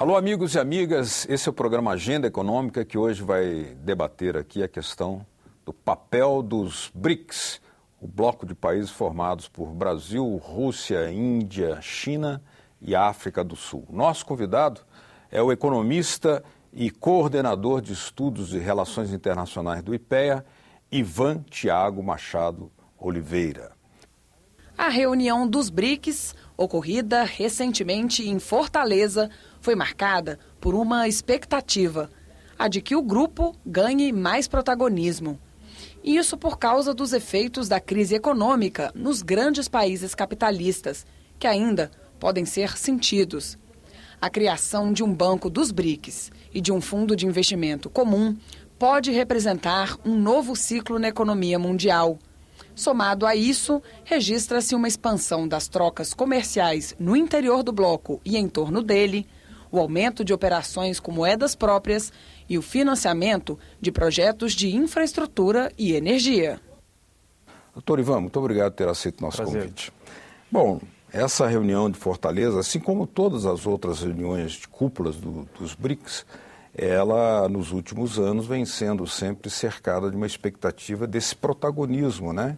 Alô, amigos e amigas, esse é o programa Agenda Econômica que hoje vai debater aqui a questão do papel dos BRICS, o bloco de países formados por Brasil, Rússia, Índia, China e África do Sul. Nosso convidado é o economista e coordenador de estudos de relações internacionais do IPEA, Ivan Thiago Machado Oliveira. A reunião dos BRICS, ocorrida recentemente em Fortaleza, foi marcada por uma expectativa, a de que o grupo ganhe mais protagonismo. Isso por causa dos efeitos da crise econômica nos grandes países capitalistas, que ainda podem ser sentidos. A criação de um banco dos BRICS e de um fundo de investimento comum pode representar um novo ciclo na economia mundial. Somado a isso, registra-se uma expansão das trocas comerciais no interior do bloco e em torno dele, o aumento de operações com moedas próprias e o financiamento de projetos de infraestrutura e energia. Doutor Ivan, muito obrigado por ter aceito o nosso convite. Bom, essa reunião de Fortaleza, assim como todas as outras reuniões de cúpulas dos BRICS, ela, nos últimos anos, vem sendo sempre cercada de uma expectativa desse protagonismo, né?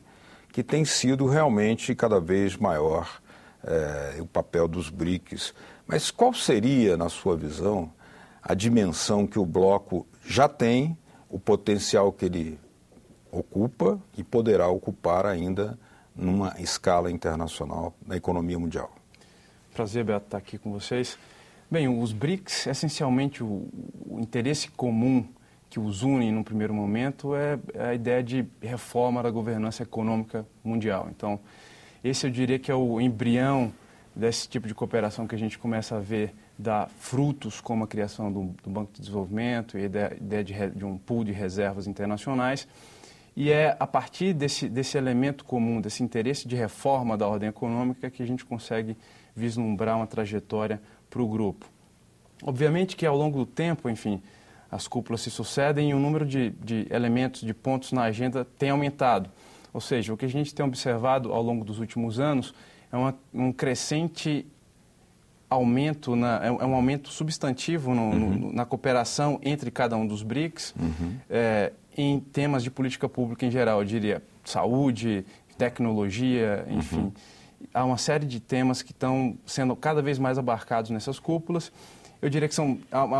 Que tem sido realmente cada vez maior o papel dos BRICS. Mas qual seria, na sua visão, a dimensão que o bloco já tem, o potencial que ele ocupa e poderá ocupar ainda numa escala internacional na economia mundial? Prazer, Beto, estar aqui com vocês. Bem, os BRICS, essencialmente o interesse comum que os une num primeiro momento é a ideia de reforma da governança econômica mundial. Então, esse eu diria que é o embrião desse tipo de cooperação que a gente começa a ver dar frutos como a criação do Banco de Desenvolvimento e a ideia de um pool de reservas internacionais. E é a partir desse elemento comum, desse interesse de reforma da ordem econômica que a gente consegue vislumbrar uma trajetória para o grupo. Obviamente que ao longo do tempo, enfim, as cúpulas se sucedem e o número de elementos, de pontos na agenda tem aumentado. Ou seja, o que a gente tem observado ao longo dos últimos anos é um crescente aumento, é um aumento substantivo na cooperação entre cada um dos BRICS, em temas de política pública em geral, eu diria saúde, tecnologia, enfim. Há uma série de temas que estão sendo cada vez mais abarcados nessas cúpulas. Eu diria que são,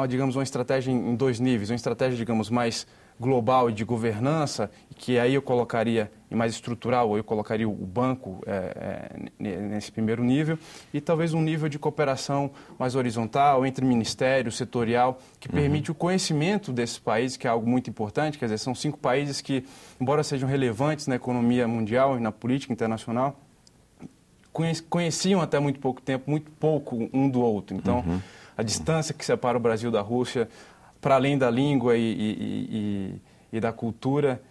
digamos, uma estratégia em dois níveis, uma estratégia, digamos, mais global e de governança, que aí eu colocaria, e mais estrutural, eu colocaria o banco nesse primeiro nível, e talvez um nível de cooperação mais horizontal, entre ministério, setorial, que permite o conhecimento desses países, que é algo muito importante. Quer dizer, são 5 países que, embora sejam relevantes na economia mundial e na política internacional, conheciam até muito pouco tempo, muito pouco um do outro. Então, a distância que separa o Brasil da Rússia, para além da língua e da cultura,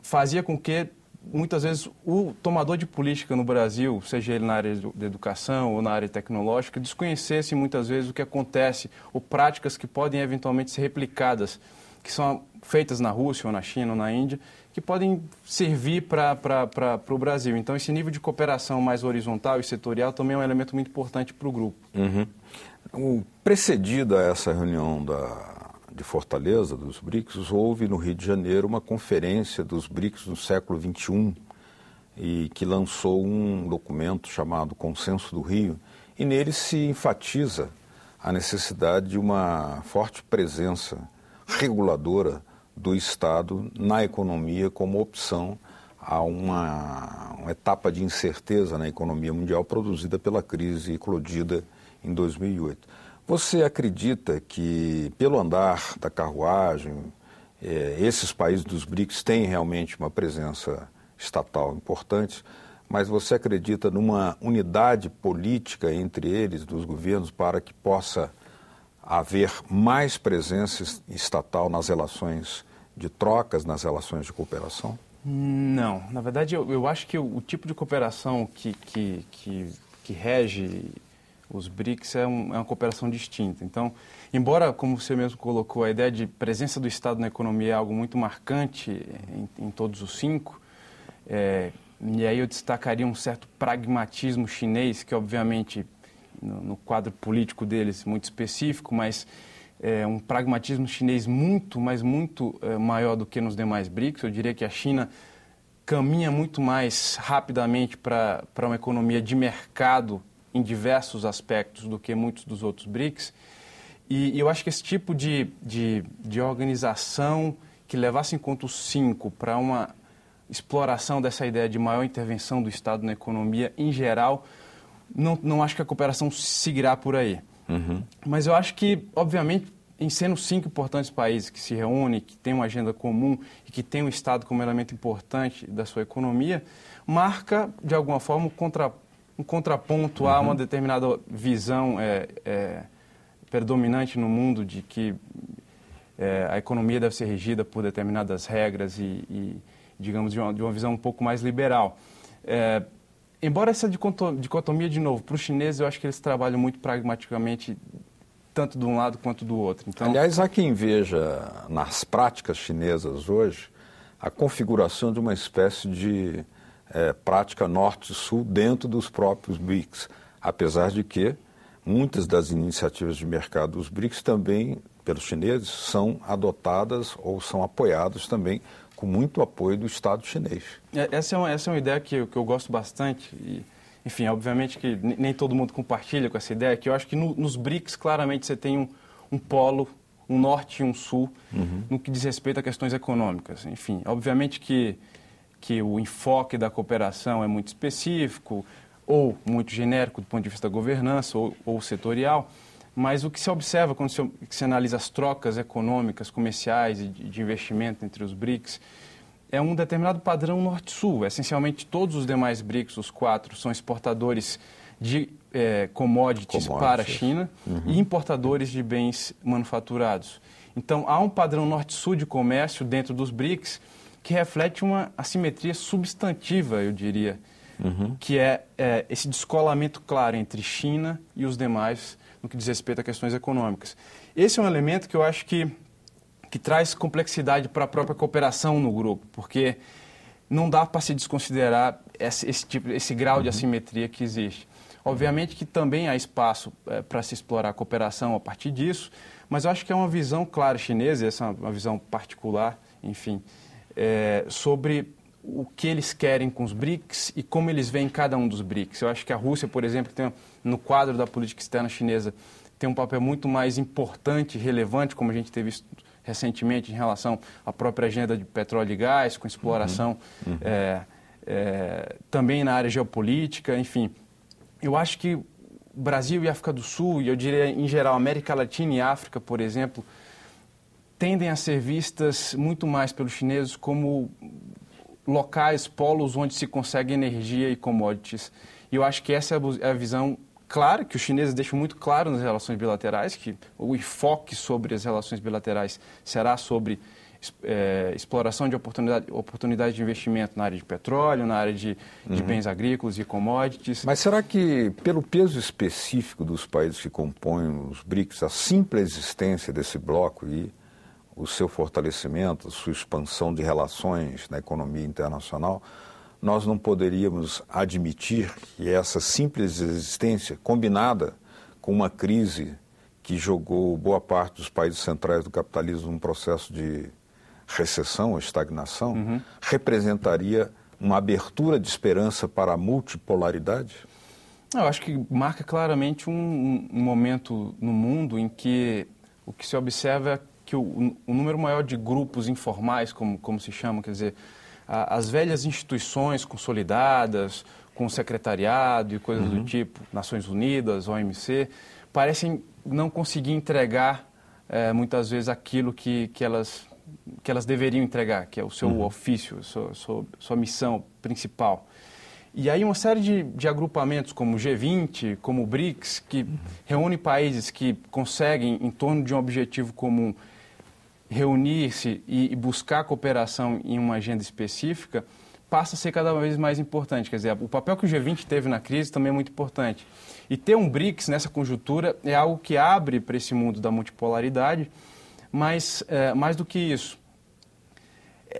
fazia com que, muitas vezes, o tomador de política no Brasil, seja ele na área de educação ou na área tecnológica, desconhecesse muitas vezes o que acontece, ou práticas que podem eventualmente ser replicadas, que são feitas na Rússia ou na China ou na Índia, que podem servir para o Brasil. Então, esse nível de cooperação mais horizontal e setorial também é um elemento muito importante para o grupo. Precedida essa reunião de Fortaleza, dos BRICS, houve no Rio de Janeiro uma conferência dos BRICS no século XXI, e que lançou um documento chamado Consenso do Rio, e nele se enfatiza a necessidade de uma forte presença reguladora do Estado na economia como opção a uma etapa de incerteza na economia mundial produzida pela crise eclodida em 2008. Você acredita que, pelo andar da carruagem, esses países dos BRICS têm realmente uma presença estatal importante, mas você acredita numa unidade política entre eles, dos governos, para que possa haver mais presença estatal nas relações de trocas, nas relações de cooperação? Não. Na verdade, eu acho que o tipo de cooperação que rege os BRICS é uma cooperação distinta. Então, embora, como você mesmo colocou, a ideia de presença do Estado na economia é algo muito marcante em todos os 5, e aí eu destacaria um certo pragmatismo chinês, que obviamente no quadro político deles muito específico, mas um pragmatismo chinês muito maior do que nos demais BRICS. Eu diria que a China caminha muito mais rapidamente para uma economia de mercado em diversos aspectos do que muitos dos outros BRICS. E eu acho que esse tipo de organização que levasse em conta os 5 para uma exploração dessa ideia de maior intervenção do Estado na economia em geral, não acho que a cooperação seguirá por aí. Uhum. Mas eu acho que, obviamente, em sendo 5 importantes países que se reúnem, que têm uma agenda comum e que têm o Estado como elemento importante da sua economia, marca, de alguma forma, um contraponto a uma determinada visão predominante no mundo de que a economia deve ser regida por determinadas regras e digamos, de uma visão um pouco mais liberal. Embora essa dicotomia, de novo, para os chineses, eu acho que eles trabalham muito pragmaticamente, tanto de um lado quanto do outro. Então, aliás, há quem veja nas práticas chinesas hoje a configuração de uma espécie de prática norte-sul dentro dos próprios BRICS, apesar de que muitas das iniciativas de mercado dos BRICS também, pelos chineses, são adotadas ou são apoiadas também com muito apoio do Estado chinês. Essa é uma ideia que eu gosto bastante. E, enfim, obviamente que nem todo mundo compartilha com essa ideia, que eu acho que nos BRICS, claramente, você tem um polo, um norte e um sul, no que diz respeito a questões econômicas. Enfim, obviamente que o enfoque da cooperação é muito específico ou muito genérico do ponto de vista da governança ou setorial, mas o que se observa quando se analisa as trocas econômicas, comerciais e de investimento entre os BRICS é um determinado padrão norte-sul. Essencialmente, todos os demais BRICS, os 4, são exportadores de commodities para a China e importadores de bens manufaturados. Então, há um padrão norte-sul de comércio dentro dos BRICS que reflete uma assimetria substantiva, eu diria, que é esse descolamento claro entre China e os demais no que diz respeito a questões econômicas. Esse é um elemento que eu acho que traz complexidade para a própria cooperação no grupo, porque não dá para se desconsiderar esse grau de assimetria que existe. Obviamente que também há espaço para se explorar a cooperação a partir disso, mas eu acho que é uma visão clara chinesa, essa é uma visão particular, enfim, sobre o que eles querem com os BRICS e como eles veem cada um dos BRICS. Eu acho que a Rússia, por exemplo, no quadro da política externa chinesa, tem um papel muito mais importante e relevante, como a gente teve visto recentemente em relação à própria agenda de petróleo e gás, com exploração também na área geopolítica, enfim. Eu acho que o Brasil e a África do Sul, e eu diria em geral América Latina e África, por exemplo, tendem a ser vistas muito mais pelos chineses como locais, polos onde se consegue energia e commodities. E eu acho que essa é a visão clara, que os chineses deixam muito claro nas relações bilaterais, que o enfoque sobre as relações bilaterais será sobre exploração de oportunidades de investimento na área de petróleo, na área de bens agrícolas e commodities. Mas será que, pelo peso específico dos países que compõem os BRICS, a simples existência desse bloco e o seu fortalecimento, a sua expansão de relações na economia internacional, nós não poderíamos admitir que essa simples existência, combinada com uma crise que jogou boa parte dos países centrais do capitalismo num processo de recessão ou estagnação, representaria uma abertura de esperança para a multipolaridade? Eu acho que marca claramente um momento no mundo em que o que se observa é que o número maior de grupos informais, como se chama, quer dizer, as velhas instituições consolidadas, com secretariado e coisas do tipo, Nações Unidas, OMC, parecem não conseguir entregar muitas vezes aquilo que elas deveriam entregar, que é o seu ofício, sua missão principal. E aí uma série de agrupamentos como o G20, como o BRICS, que reúne países que conseguem, em torno de um objetivo comum, reunir-se e buscar cooperação em uma agenda específica, passa a ser cada vez mais importante. Quer dizer, o papel que o G20 teve na crise também é muito importante. E ter um BRICS nessa conjuntura é algo que abre para esse mundo da multipolaridade, mas mais do que isso,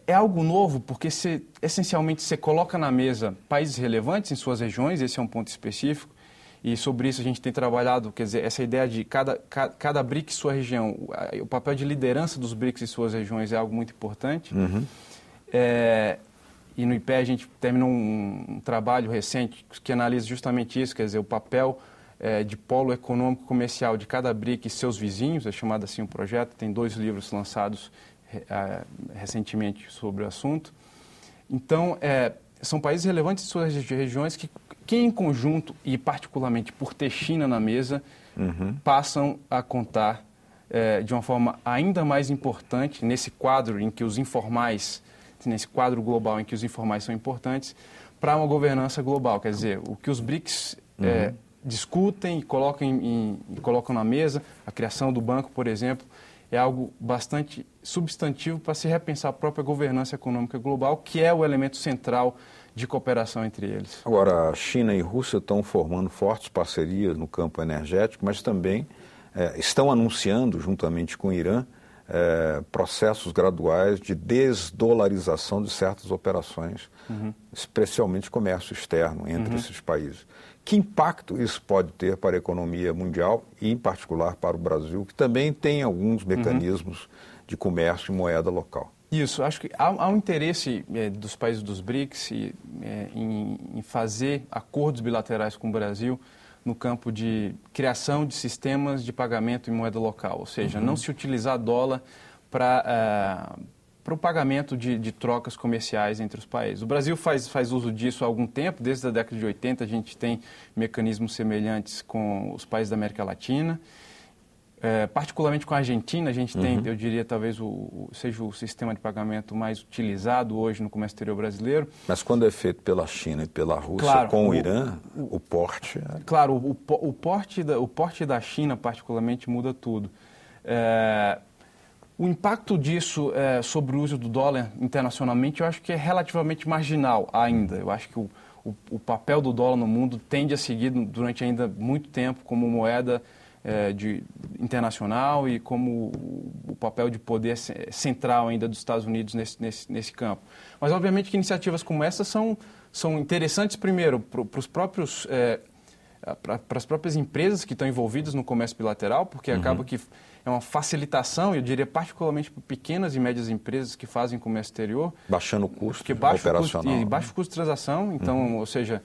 é algo novo porque essencialmente você coloca na mesa países relevantes em suas regiões, esse é um ponto específico, E sobre isso a gente tem trabalhado, quer dizer, essa ideia de cada BRIC sua região, o papel de liderança dos BRICS em suas regiões é algo muito importante. E no IPE a gente terminou um trabalho recente que analisa justamente isso, quer dizer, o papel de polo econômico comercial de cada BRIC e seus vizinhos, é chamado assim um projeto, tem 2 livros lançados recentemente sobre o assunto. Então, são países relevantes em suas regiões que em conjunto, e particularmente por ter China na mesa, passam a contar de uma forma ainda mais importante nesse quadro em que os informais, nesse quadro global em que os informais são importantes, para uma governança global. Quer dizer, o que os BRICS discutem e colocam na mesa, a criação do banco, por exemplo, é algo bastante substantivo para se repensar a própria governança econômica global, que é o elemento central de cooperação entre eles. Agora, a China e a Rússia estão formando fortes parcerias no campo energético, mas também estão anunciando, juntamente com o Irã, processos graduais de desdolarização de certas operações, especialmente comércio externo entre esses países. Que impacto isso pode ter para a economia mundial e, em particular, para o Brasil, que também tem alguns mecanismos de comércio em moeda local? Isso, acho que há um interesse dos países dos BRICS em fazer acordos bilaterais com o Brasil no campo de criação de sistemas de pagamento em moeda local, ou seja, não se utilizar dólar para o pagamento de trocas comerciais entre os países. O Brasil faz uso disso há algum tempo, desde a década de 80 a gente tem mecanismos semelhantes com os países da América Latina. Particularmente com a Argentina, a gente tem, eu diria, talvez seja o sistema de pagamento mais utilizado hoje no comércio exterior brasileiro. Mas quando é feito pela China e pela Rússia, claro, com o Irã, o porte... Claro, o porte da China, particularmente, muda tudo. O impacto disso sobre o uso do dólar internacionalmente, eu acho que é relativamente marginal ainda. Eu acho que o papel do dólar no mundo tende a seguir durante ainda muito tempo como moeda internacional e como o papel de poder central ainda dos Estados Unidos nesse campo. Mas, obviamente, que iniciativas como essa são interessantes, primeiro, para as próprias empresas que estão envolvidas no comércio bilateral, porque acaba que é uma facilitação, eu diria, particularmente para pequenas e médias empresas que fazem comércio exterior. Baixando o custo operacional. E baixo custo de transação, então, ou seja,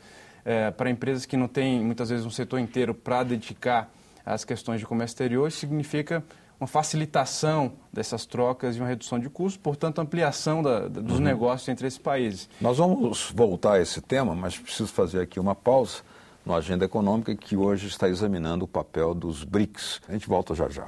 para empresas que não têm, muitas vezes, um setor inteiro para dedicar às questões de comércio exterior, isso significa uma facilitação dessas trocas e uma redução de custos, portanto, ampliação dos negócios entre esses países. Nós vamos voltar a esse tema, mas preciso fazer aqui uma pausa na Agenda Econômica, que hoje está examinando o papel dos BRICS. A gente volta já já.